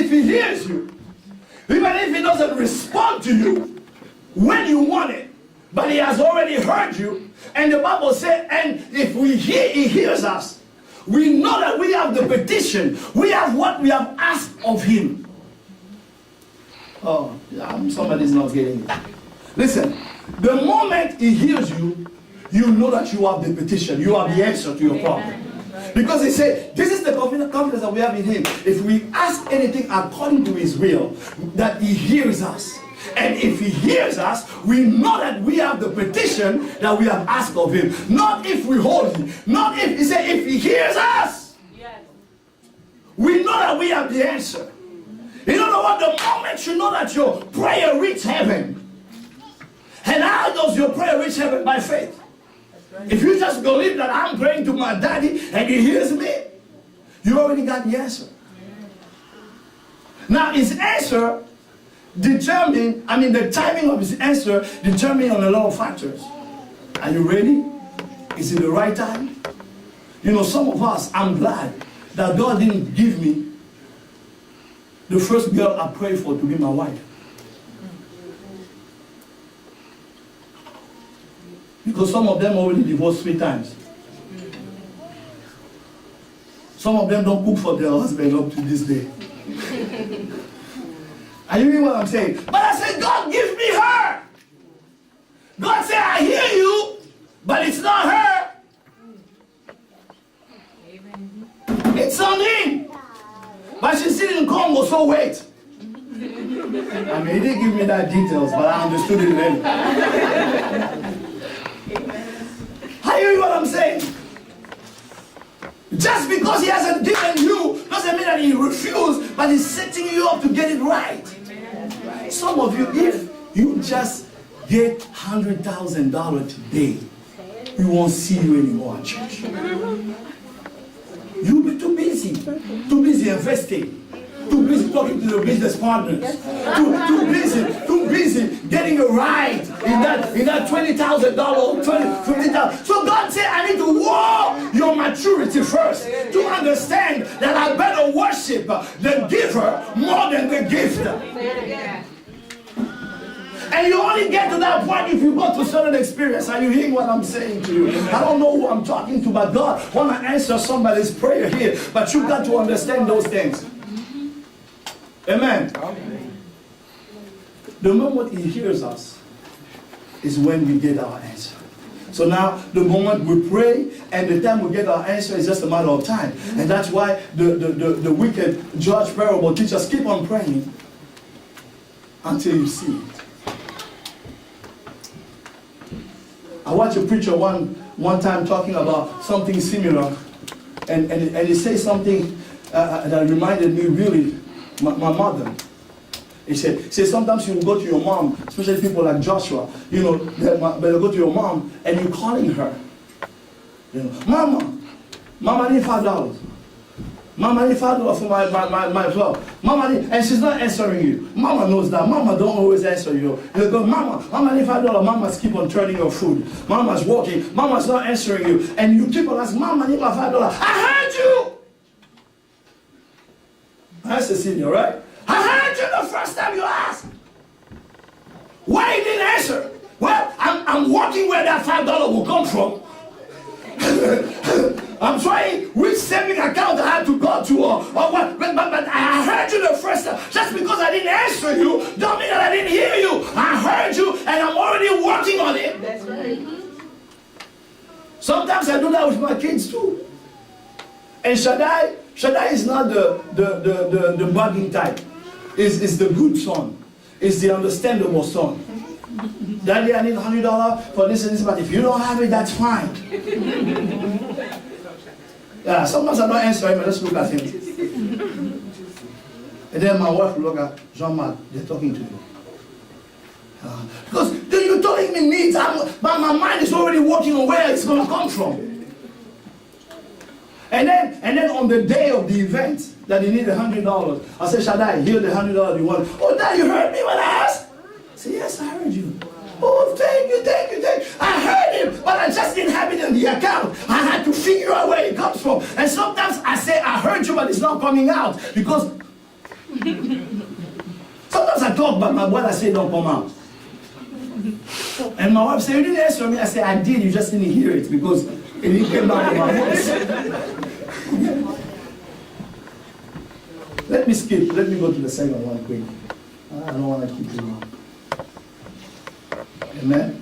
if he hears you, even if he doesn't respond to you when you want it, but he has already heard you, and the Bible says, and if he hears us, we know that we have the petition, we have what we have asked of him. Oh, somebody's not getting it. Listen, the moment he hears you, you know that you have the petition, you have the answer to your problem. Because he said, this is the confidence that we have in him. If we ask anything according to his will, that he hears us. And if he hears us, we know that we have the petition that we have asked of him. Not if we hold him. Not if, he said, if he hears us. We know that we have the answer. You know what? The moment you know that your prayer reaches heaven. And how does your prayer reach heaven? By faith. If you just believe that I'm praying to my daddy and he hears me, you already got the answer. Now his answer the timing of his answer determines on a lot of factors. Are you ready? Is it the right time? You know, some of us, I'm glad that God didn't give me the first girl I prayed for to be my wife. Because some of them already divorced 3 times. Some of them don't cook for their husband up to this day. Are you hearing what I'm saying? But I said, God, give me her. God said, I hear you, but it's not her. It's on him. But she's still in Congo, so wait. I mean, he didn't give me that details, but I understood it then. Are you hearing what I'm saying? Just because he hasn't given you doesn't mean that he refused, but he's setting you up to get it right. Some of you, if you just get $100,000 today, we won't see you anymore at church. You'll be too busy investing. Too busy talking to your business partners. Too busy getting a ride in that $20,000, $50,000. So God said, I need to war your maturity first to understand that I better worship the giver more than the gift. And you only get to that point if you go to certain experience. Are you hearing what I'm saying to you? I don't know who I'm talking to, but God want to answer somebody's prayer here. But you've got to understand those things. Amen. The moment he hears us is when we get our answer. So now the moment we pray and the time we get our answer is just a matter of time. And that's why the wicked judge parable teaches keep on praying until you see it. I watched a preacher one time talking about something similar, and he said something that reminded me really my mother. He said sometimes you go to your mom, especially people like Joshua, you know, they'll go to your mom and you're calling her. You know, Mama, I need $5. Mama, I need $5 for my flour. Mama, and she's not answering you. Mama knows that. Mama don't always answer you. You go, Mama, I need $5. Mama's keep on turning your food. Mama's walking. Mama's not answering you. And you keep on asking, Mama, I need my $5. I heard you. That's the senior, right? I heard you the first time you asked. Why you didn't answer? Well, I'm walking where that $5 will come from. I'm trying which saving account I had to go to or what. But I heard you the first time. Just because I didn't answer you, don't mean that I didn't hear you. I heard you and I'm already working on it. That's right. Sometimes I do that with my kids too. And Shaddai is not the bugging type. It's the good son. It's the understandable son. Daddy, I need $100 for this and this, but if you don't have it, that's fine. Yeah, sometimes I don't answer him, I just look at him. And then my wife will look at Jean-Marc, they're talking to you. Because you're telling me needs, but my mind is already working on where it's going to come from. And then on the day of the event, that you need $100, I say, Shaddai, here the $100 you want. Oh, Dad, you heard me when I asked? I say, yes, I heard you. Oh, thank you. I heard him, but I just didn't have it in the account. I had to figure out where it comes from. And sometimes I say, I heard you, but it's not coming out. Because talk, but my brother said don't come out. And my wife said, you didn't answer me. I said, I did, you just didn't hear it because it didn't come out of my voice. Let me skip. Let me go to the second one quick. I don't want to keep you long. Amen?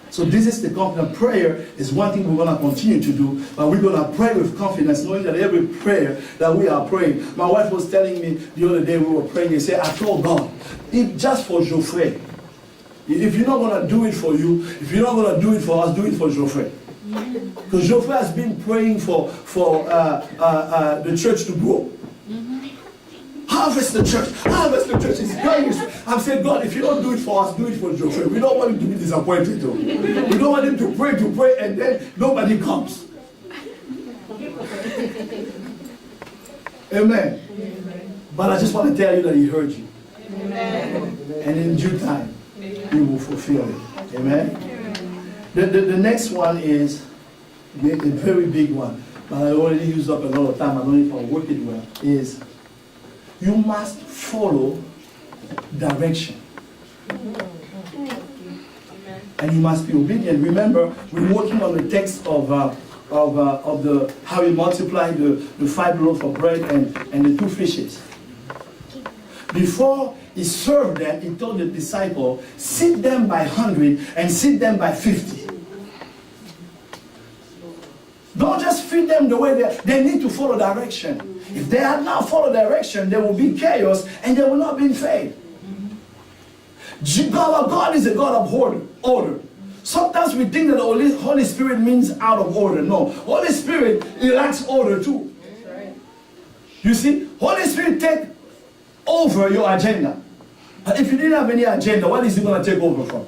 So this is the confident prayer is one thing we're going to continue to do, but we're going to pray with confidence, knowing that every prayer that we are praying. My wife was telling me the other day we were praying, and said, I told God, if just for Geoffrey, if you're not going to do it for you, if you're not going to do it for us, do it for Geoffrey. Because Geoffrey has been praying for the church to grow. Harvest the church. Harvest the church. It's praying. I've said, God, if you don't do it for us, do it for Geoffrey. We don't want him to be disappointed too. We don't want him to pray, and then nobody comes. Amen. But I just want to tell you that he heard you. Amen. And in due time, he will fulfill it. Amen. The next one is a very big one. But I already used up a lot of time. I don't know if I'll work it well. Is you must follow direction. And you must be obedient. Remember, we're working on the text of the how he multiplied the 5 loaves of bread and the 2 fishes. Before he served them, he told the disciple, sit them by 100 and sit them by 50. Don't just feed them the way they need to follow direction. If they had not followed direction, there will be chaos and they will not be fed. God is a God of order. Sometimes we think that the Holy Spirit means out of order. No, Holy Spirit, he lacks order too. You see, Holy Spirit take over your agenda. But if you didn't have any agenda, what is he going to take over from?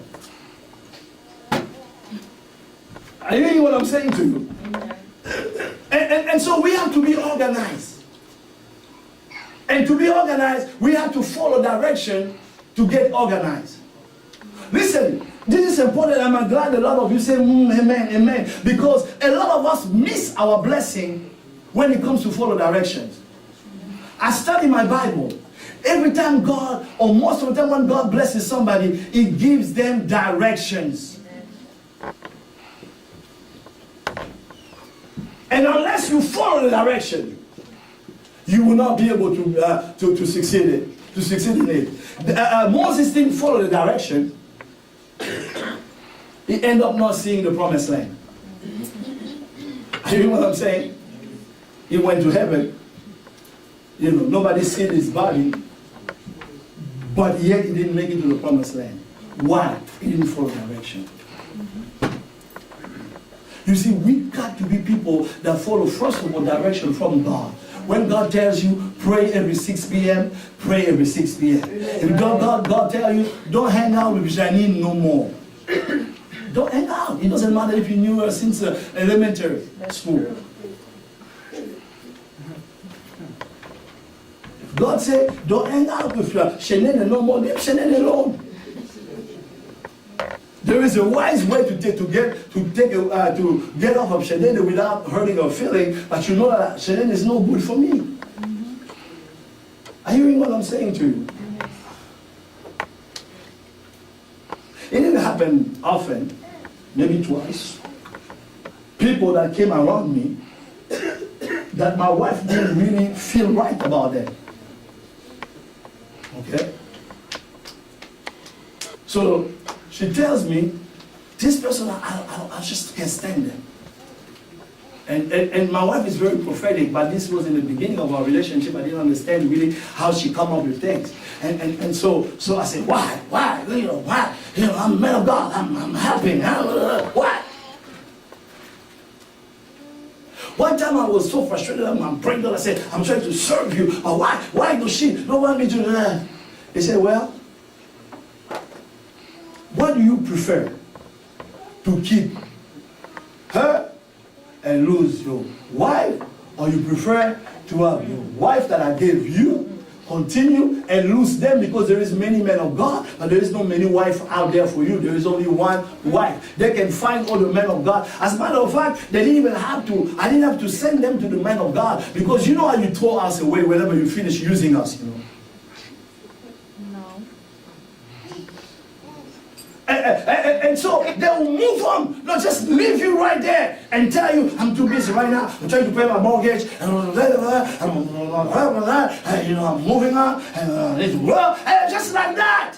Are you hearing what I'm saying to you? And so we have to be organized. And to be organized, we have to follow direction to get organized. Listen, this is important. I'm glad a lot of you say, amen, amen. Because a lot of us miss our blessing when it comes to follow directions. I study my Bible. Every time God, or most of the time when God blesses somebody, He gives them directions. And unless you follow the direction, you will not be able to succeed in it. Moses didn't follow the direction. He ended up not seeing the promised land. You know what I'm saying? He went to heaven. You know, nobody seen his body, but yet he didn't make it to the promised land. Why? He didn't follow direction. You see, we got to be people that follow, first of all, direction from God. When God tells you, pray every 6 p.m., pray every 6 p.m. If God tells you, don't hang out with Janine no more. Don't hang out. It doesn't matter if you knew her since elementary school. God said, don't hang out with Shannon no more. Leave Shannon alone. There is a wise way to get off of Shannon without hurting her feeling, but you know that Shannon is no good for me. Are you hearing what I'm saying to you? It didn't happen often, maybe twice. People that came around me that my wife didn't really feel right about them. Okay? So she tells me, this person, I just can't stand them. And my wife is very prophetic, but this was in the beginning of our relationship. I didn't understand really how she come up with things. And so I said, why? Why? You know, why? You know, I'm a man of God. I'm helping. Why? One time I was so frustrated, I'm praying God, I said, I'm trying to serve you, but why does she don't want me to do that? He said, well, what do you prefer? To keep her and lose your wife, or you prefer to have your wife that I gave you continue and lose them, because there is many men of God, but there is no many wives out there for you. There is only one wife. They can find all the men of God. As a matter of fact, they didn't even have to, I didn't have to send them to the men of God, because you know how you throw us away whenever you finish using us, you know. No. And so they will move on, not just leave you right there and tell you, I'm too busy right now, I'm trying to pay my mortgage, and I'm moving on, and just like that.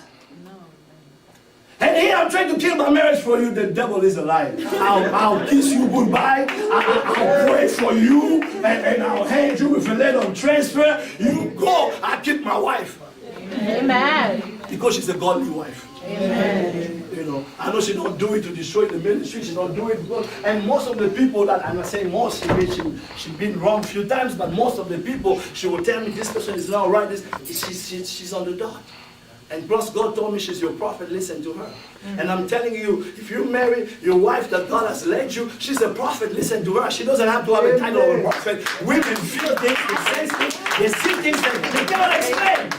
And here I'm trying to kill my marriage for you. The devil is a liar. I'll kiss you goodbye. I'll pray for you, and I'll hand you with a letter of transfer. You go. I keep my wife. Amen. Because she's a godly wife. Amen. You know, I know she don't do it to destroy the ministry. She don't do it because, and most of the people that I'm not saying most, she's been wrong a few times, but most of the people she will tell me this person is not right. She's on the dot. And plus God told me she's your prophet, listen to her. And I'm telling you, if you marry your wife that God has led you, she's a prophet, listen to her. She doesn't have to have a title of a prophet. Women feel things, they sense things, they see things that they cannot explain.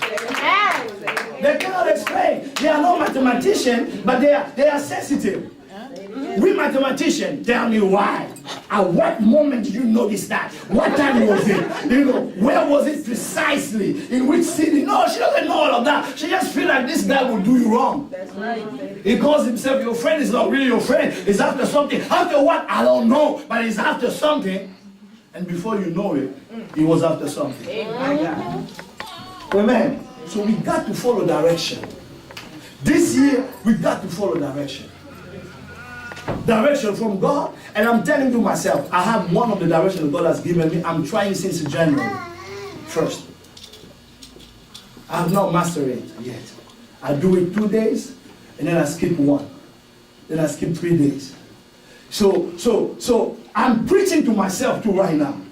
They cannot explain. They are not mathematicians, but they are sensitive. We mathematicians, tell me why. At what moment did you notice that? What time was it? You know, where was it precisely? In which city? No, she doesn't know all of that. She just feels like this guy will do you wrong. That's right. He calls himself your friend. Is not really your friend. He's after something. After what? I don't know. But he's after something. And before you know it, he was after something. Amen. Amen. So we got to follow direction. This year, we got to follow direction. Direction from God. And I'm telling you myself, I have one of the directions God has given me. I'm trying since January 1st. I have not mastered it yet. I do it 2 days, and then I skip 1. Then I skip 3 days. So I'm preaching to myself too right now.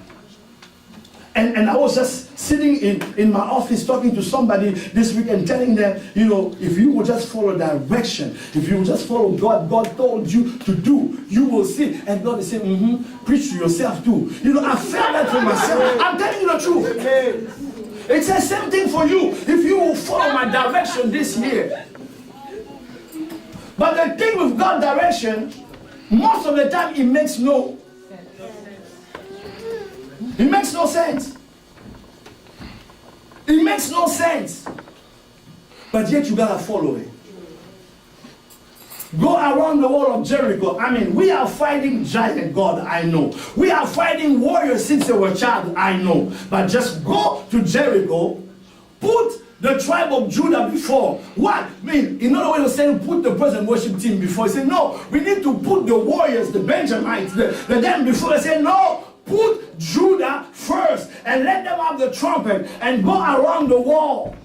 And I was just sitting in my office talking to somebody this week and telling them, you know, if you will just follow direction, if you will just follow God told you to do, you will see. And God is saying, preach to yourself too. You know, I felt that for myself. I'm telling you the truth. It's the same thing for you. If you will follow my direction this year. But the thing with God's direction, most of the time it makes no sense. It makes no sense. But yet you gotta follow it. Go around the wall of Jericho. I mean, we are fighting giant, God, I know. We are fighting warriors since they were a child, I know. But just go to Jericho, put the tribe of Judah before. What? I mean, in other words, saying put the praise and worship team before. He said, no, we need to put the warriors, the Benjamites, the them before. He said, no, put Judah first and let them have the trumpet and go around the wall.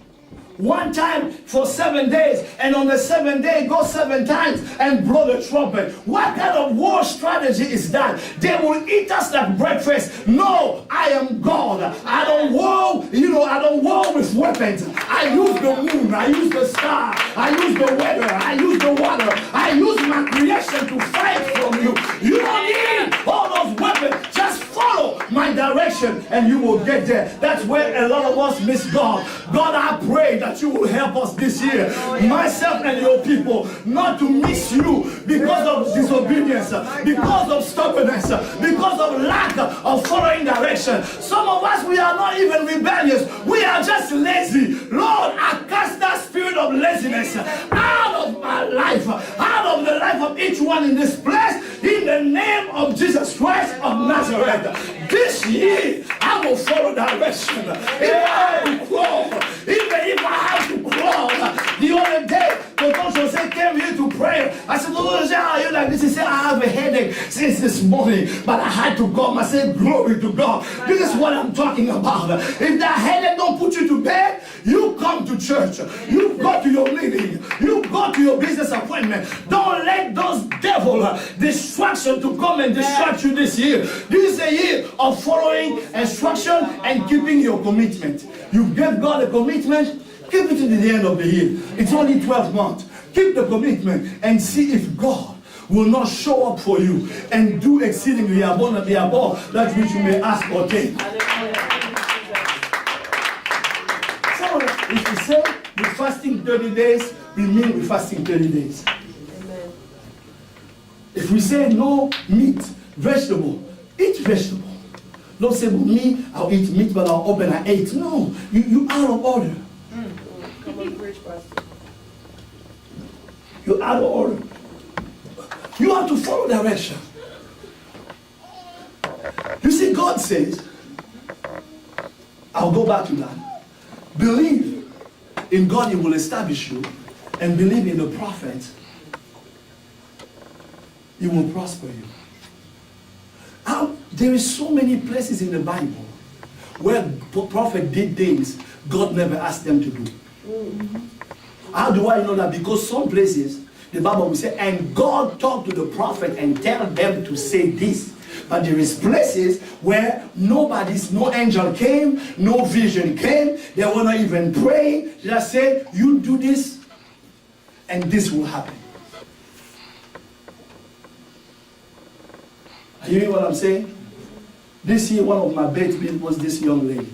One time for 7 days, and on the 7th day, go 7 times and blow the trumpet. What kind of war strategy is that? They will eat us like breakfast. No, I am God. I don't war, I don't war with weapons. I use the moon, I use the star, I use the weather, I use the water, I use my creation to fight from you. You don't need all those weapons. Just follow my direction and you will get there. That's where a lot of us miss God. God, I pray that you will help us this year, myself and your people, not to miss you because of disobedience, because of stubbornness, because of lack of following direction. Some of us, we are not even rebellious. We are just lazy. Lord, I cast that spirit of laziness out of my life, out of the life of each one in this place, in the name of Jesus Christ of Nazareth. This year, I will follow direction. If I have to crawl, even if I have to crawl. The other day, the doctor said, came here to pray. I said, oh, how are you like this? He said, I have a headache since this morning, but I had to come. I said, glory to God. This is what I'm talking about. If that headache don't put you to bed, you come to church. You go to your meeting. You go to your business appointment. Don't let those devil distraction to come and distract you this year. This is a year of following instruction and keeping your commitment. You gave God a commitment, keep it to the end of the year. It's only 12 months. Keep the commitment and see if God will not show up for you and do exceedingly abundantly above that which you may ask or think. So if we say we're fasting 30 days, we mean we're fasting 30 days. Amen. If we say no meat, vegetable, eat vegetable. Don't say, well, me, I'll eat meat, but I'll open and eat. No, you out of order. Come on, preach, Pastor. You're out of order. You have to follow direction. You see, God says, I'll go back to that. Believe in God, He will establish you, and believe in the prophet, He will prosper you. There is so many places in the Bible where prophet did things God never asked them to do. How do I know that? Because some places, the Bible will say, and God talked to the prophet and tell them to say this. But there is places where no angel came, no vision came, they were not even praying. They just said, you do this, and this will happen. Are you hearing what I'm saying? This year, one of my best bills was this young lady.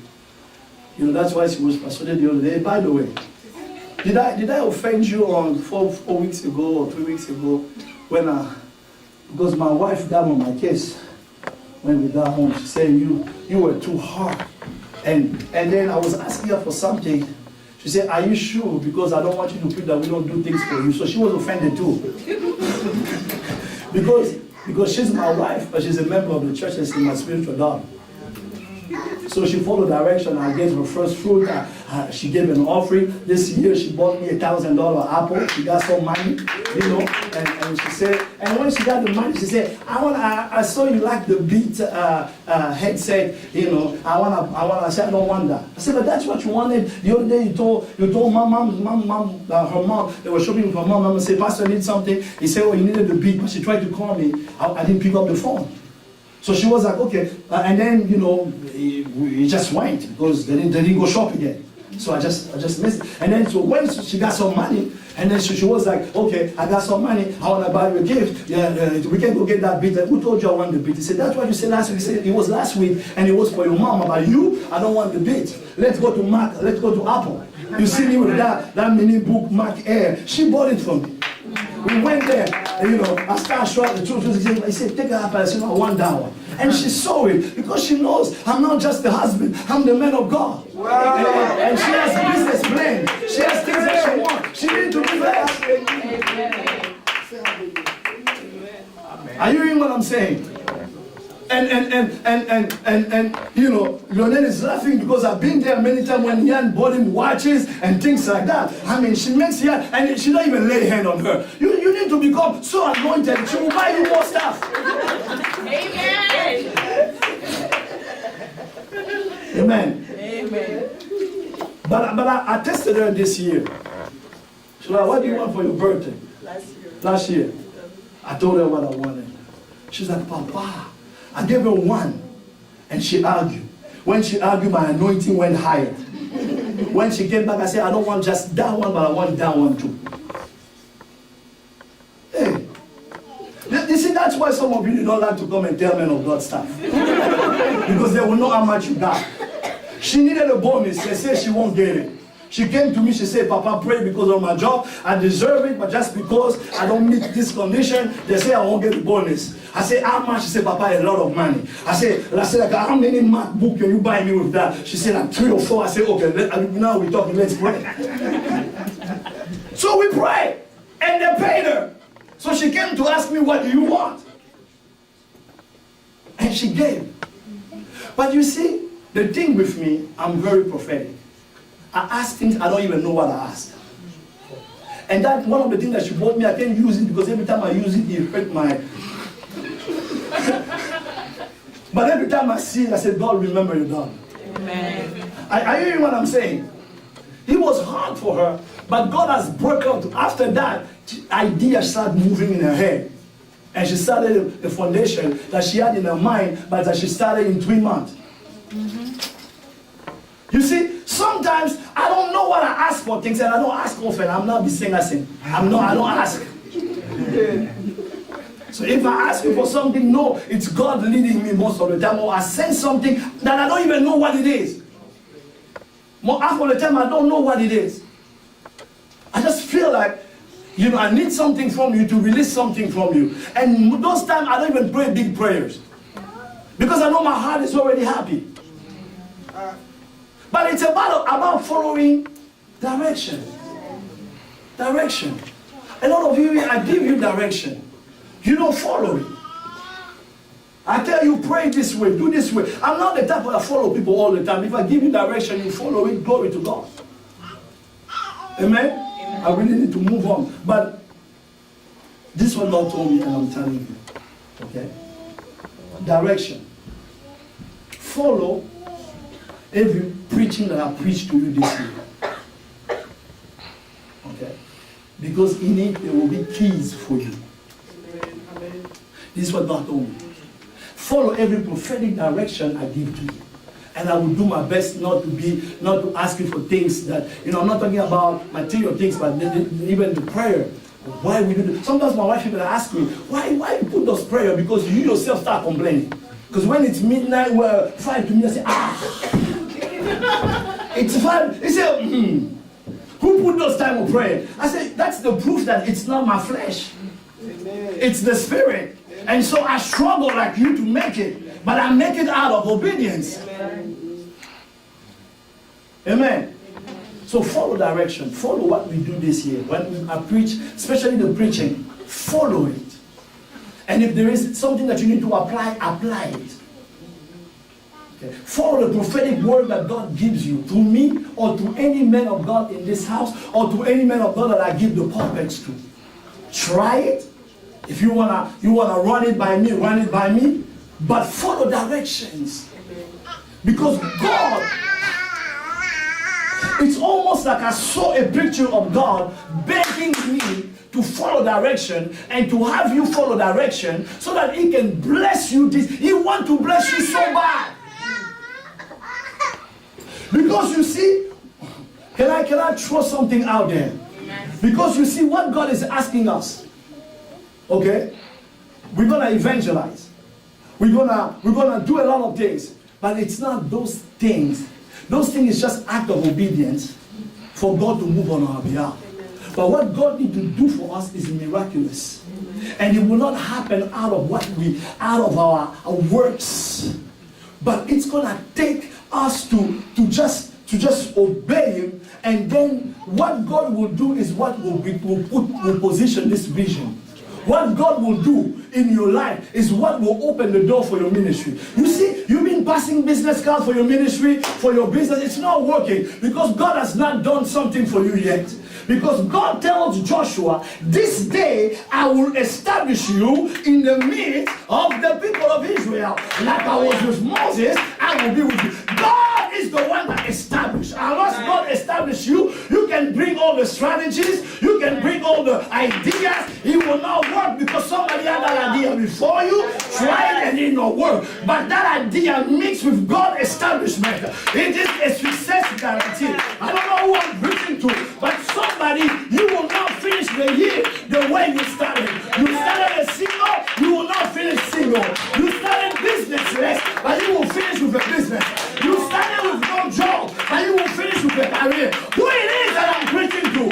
You know, that's why she was persuaded the other day. By the way, did I offend you on 4 weeks ago or 3 weeks ago when because my wife got on my case when we got home. She said you were too hard, and then I was asking her for something. She said, are you sure? Because I don't want you to feel that we don't do things for you. So she was offended too. because she's my wife, but she's a member of the church and she's my spiritual daughter. So she followed direction. I gave her first fruit. She gave an offering. This year she bought me $1,000 apple. She got some money, you know. And she said, and when she got the money, she said, I saw you like the Beat headset, you know. I said, I don't want that. I said, but that's what you wanted. The other day you told my mom, her mom, they were shopping with her mom. Mama said, Pastor, I need something. He said, oh, you needed the Beat. But she tried to call me. I didn't pick up the phone. So she was like, okay. And then, you know, he just went because they didn't go shop again. So I just missed it. And then so when she got some money, and then she was like, okay, I got some money, I want to buy you a gift. We can go get that Beat. Who told you I want the Beat? He said, that's what you said last week. He said, it was last week, and it was for your mom. But you, I don't want the Beat. Let's go to Mac, let's go to Apple. You see me with that mini book, Mac Air. She bought it for me. We went there, and, you know, I started showing the truth. He said, take her up. I said, no, I want that one. And she saw it because she knows I'm not just the husband, I'm the man of God. Wow. And she has a business plan. She has things that she wants. She needs to be blessed. Are you hearing what I'm saying? And you know, Lionel is laughing because I've been there many times when Yan bought him watches and things like that. I mean, she makes Yan, and she don't even lay hand on her. You need to become so anointed, she will buy you more stuff. Amen. Amen. Amen. But I tested her this year. She's like, what do you want for your birthday? Last year. I told her what I wanted. She's like, Papa, I gave her one, and she argued. When she argued, my anointing went higher. When she came back, I said, I don't want just that one, but I want that one too. Hey, you see, that's why some of you don't like to come and tell men of God stuff. Because they will know how much you got. She needed a bonus. They said she won't get it. She came to me, she said, Papa, pray because of my job. I deserve it, but just because I don't meet this condition, they say I won't get the bonus. I said, how much? She said, Papa, a lot of money. I said, like, how many MacBook can you buy me with that? She said, like 3 or 4. I said, okay, now we're talking, let's pray. So we prayed, and they paid her. So she came to ask me, what do you want? And she gave. But you see, the thing with me, I'm very prophetic. I ask things, I don't even know what I ask. And that one of the things that she bought me, I can't use it because every time I use it, it hurt my... But every time I see it, I say, God, remember your daughter. Amen. Are you hearing what I'm saying? It was hard for her, but God has broken out. After that, ideas started moving in her head. And she started the foundation that she had in her mind, but that she started in 3 months. You see, sometimes I don't know what I ask for things, and I don't ask often. I'm not be saying I sing. I don't ask. So if I ask you for something, no, it's God leading me most of the time, or I sense something that I don't even know what it is. Half of the time I don't know what it is. I just feel like, you know, I need something from you to release something from you. And those times I don't even pray big prayers. Because I know my heart is already happy. But it's about following direction. Direction. A lot of you, I give you direction. You don't follow it. I tell you, pray this way, do this way. I'm not the type that follow people all the time. If I give you direction, you follow it, glory to God. Amen? I really need to move on. But this is what God told me, and I'm telling you. Okay? Direction. Follow every preaching that I preached to you this year. Okay? Because in it, there will be keys for you. This is what God told me. Follow every prophetic direction I give to you. And I will do my best not to ask you for things that, I'm not talking about material things, but even the prayer. Why we do this. Sometimes my wife will ask me, why you put those prayers? Because you yourself start complaining. Because when it's midnight, 5 to me, I say, it's 5. He said, who put those time of prayer? I said, that's the proof that it's not my flesh. Amen. It's the spirit. And so I struggle like you to make it, but I make it out of obedience. Amen. Amen. So follow direction. Follow what we do this year. When I preach, especially the preaching, follow it. And if there is something that you need to apply it. Okay. Follow the prophetic word that God gives you to me or to any man of God in this house or to any man of God that I give the pulpits to. Try it. If you wanna run it by me, but follow directions. Because God, it's almost like I saw a picture of God begging me to follow direction and to have you follow direction so that He can bless you. He wants to bless you so bad. Because you see, can I throw something out there? Because you see what God is asking us. Okay, we're gonna evangelize. We're gonna do a lot of things, but it's not those things. Those things is just act of obedience for God to move on our behalf. But what God needs to do for us is miraculous, and it will not happen out of our works. But it's gonna take us to just obey Him, and then what God will do is what will position this vision. What God will do in your life is what will open the door for your ministry. You see, you've been passing business cards for your ministry, for your business. It's not working because God has not done something for you yet. Because God tells Joshua, this day I will establish you in the midst of the people of Israel. Like I was with Moses, I will be with you. God is the one that established. Unless God establishes you, you can bring all the strategies, you can bring all the ideas. It will not work because somebody had that idea before you, tried and it did not work. But that idea mixed with God establishment, it is a success guarantee. I don't know who I'm preaching to, but somebody, you will not finish the year the way you started. You started a single, you will not finish single. You started businessless, but you will finish with a business. You started with no job, but you will finish with a career. Who it is that I'm preaching to?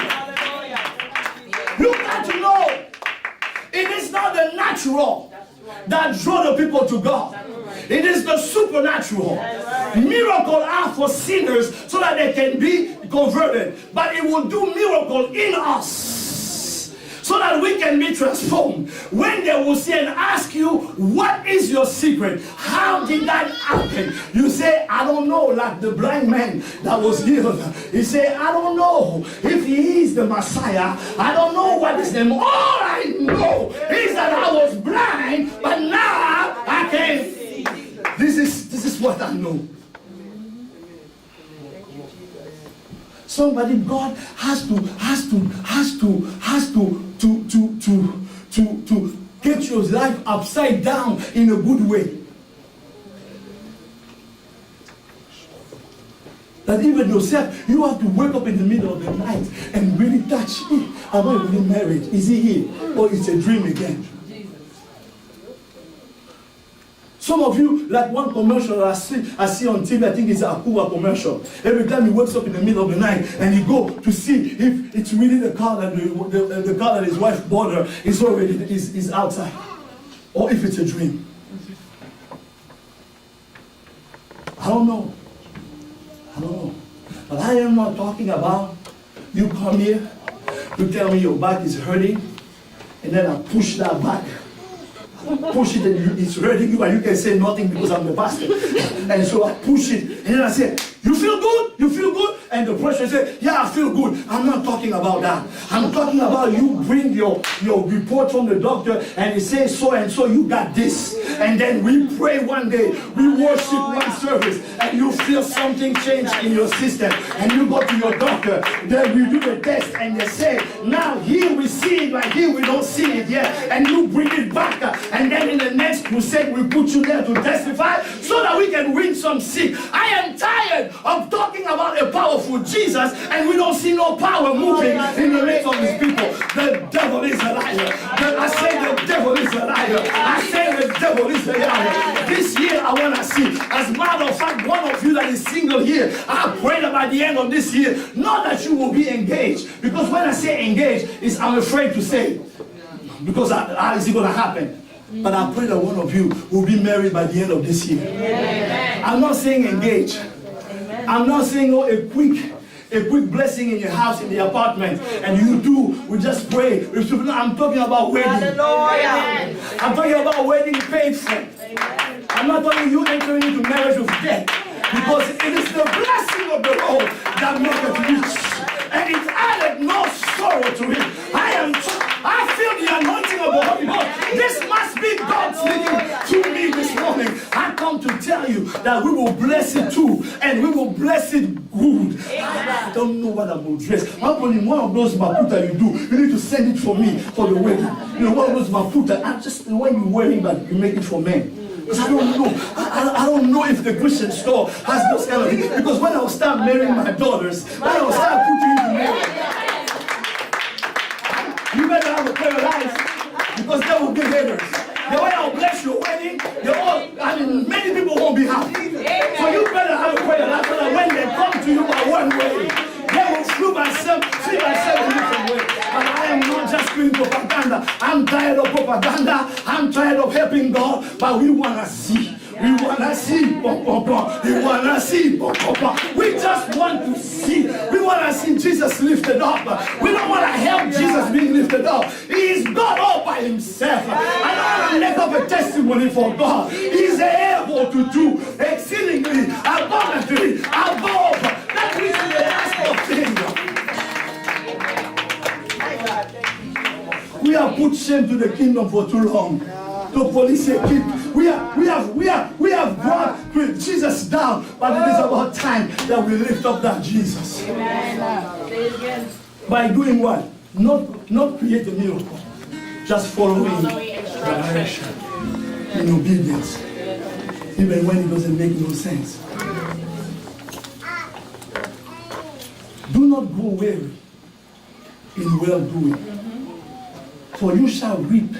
You got to know, it is not the natural that draw the people to God. It is the supernatural. Miracles are for sinners so that they can be converted. But it will do miracle in us so that we can be transformed. When they will say and ask you, what is your secret? How did that happen? You say, I don't know, like the blind man that was healed. He said, I don't know if he is the Messiah. I don't know what his name. All I know is that I was blind, but now I can see. This is what I know. Somebody, God has to get your life upside down in a good way. That even yourself, you have to wake up in the middle of the night and really touch him. Am I really married? Is he here? Or it's a dream again? Some of you, like one commercial I see on TV, I think it's a Akura commercial. Every time he wakes up in the middle of the night and he go to see if it's really the car that the car that his wife bought her is outside, or if it's a dream. I don't know. But I am not talking about you come here, to tell me your back is hurting, and then I push that back. Push it and it's hurting you, and you can say nothing because I'm the pastor. And so I push it, and then I say, you feel good? You feel good? And the person said, yeah, I feel good. I'm not talking about that. I'm talking about you bring your report from the doctor and he says so and so you got this. And then we pray one day, we worship one service, and you feel something change in your system. And you go to your doctor, then we do the test and they say, now here we see it, but here we don't see it yet. And you bring it back. And then in the next crusade, we put you there to testify so that we can win some sick. I am tired of talking about a powerful Jesus and we don't see no power moving in the midst of his people. The devil is a liar. I say the devil is a liar. I say the devil is a liar. This year I want to see. As a matter of fact, one of you that is single here, I pray that by the end of this year, not that you will be engaged. Because when I say engaged, I'm afraid to say it. Because how is it going to happen? But I pray that one of you will be married by the end of this year. Amen. I'm not saying engage. Amen. I'm not saying a quick blessing in your house, in the apartment, and you do. We just pray. I'm talking about wedding. Hallelujah. I'm talking about wedding paid for. Amen. I'm not talking you entering into marriage with debt, because it is the blessing of the Lord that maketh rich, and it added no sorrow to it. I feel the anointing of the Holy Ghost. This must be God speaking to me this morning. I come to tell you that we will bless it too, and we will bless it good. I don't know what I will dress. One of those maputa you do, you need to send it for me for the wedding. You know, one of those maputa, I just when you wear it, but you make it for men. Because I don't know. I don't know if the Christian store has those kind of things. Because when I will start marrying my daughters, when I will start putting into marriage, you better have a prayer life, because they will be haters. The way I'll bless your wedding, many people won't be happy. So you better have a prayer life so that when they come to you by one way, they will see myself in a different way. But I am not just doing propaganda. I'm tired of propaganda. I'm tired of helping God. But we want to see. We want to see. We want to see. We just want to see. We want to see Jesus lifted up. We don't want to help Jesus being lifted up. He is God all by himself. I don't want to make up a testimony for God. He is able to do exceedingly, abundantly, above that which we ask of him. We have put shame to the kingdom for too long. The police keep. We have brought Jesus down, but it is about time that we lift up that Jesus. Amen. Say it again. By doing what? Not create a miracle, just following direction in obedience, even when it doesn't make no sense. Do not go weary in well-doing, for you shall reap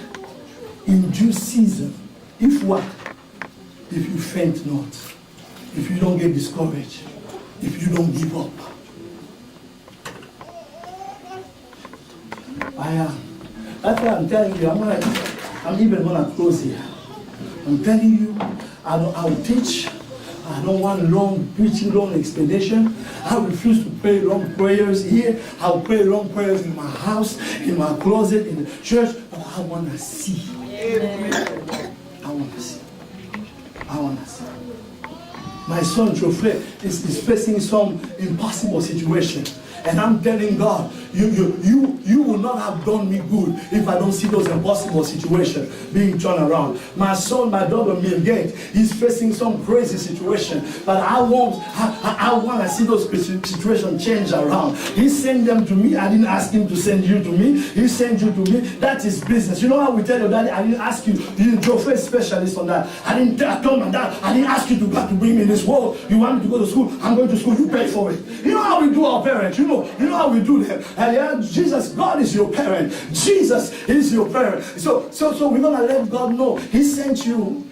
in due season. If what? If you faint not, if you don't get discouraged, if you don't give up. That's why I'm telling you, I'm even gonna close here. I'm telling you, I'll teach. I don't want long preaching, long explanation. I refuse to pray long prayers here. I'll pray long prayers in my house, in my closet, in the church. But I want to see. Amen. I want to see. I want to see. My son Geoffrey is facing some impossible situation. And I'm telling God, you will not have done me good if I don't see those impossible situations being turned around. My son, my daughter, Milgate, is facing some crazy situation. But I want to see those situations change around. He sent them to me. I didn't ask him to send you to me. He sent you to me. That is business. You know how we tell your daddy, I didn't ask you. You're Geoffrey specialist on that. I told my dad, I didn't ask you to bring me in this world. You want me to go to school? I'm going to school. You pay for it. You know how we do our parents. You know how we do that. And Jesus, God is your parent. Jesus is your parent. So we're gonna let God know He sent you.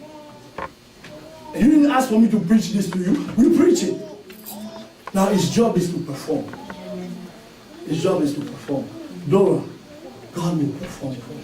And you didn't ask for me to preach this to you. We preach it. Now His job is to perform. His job is to perform. Dora, God will perform for you.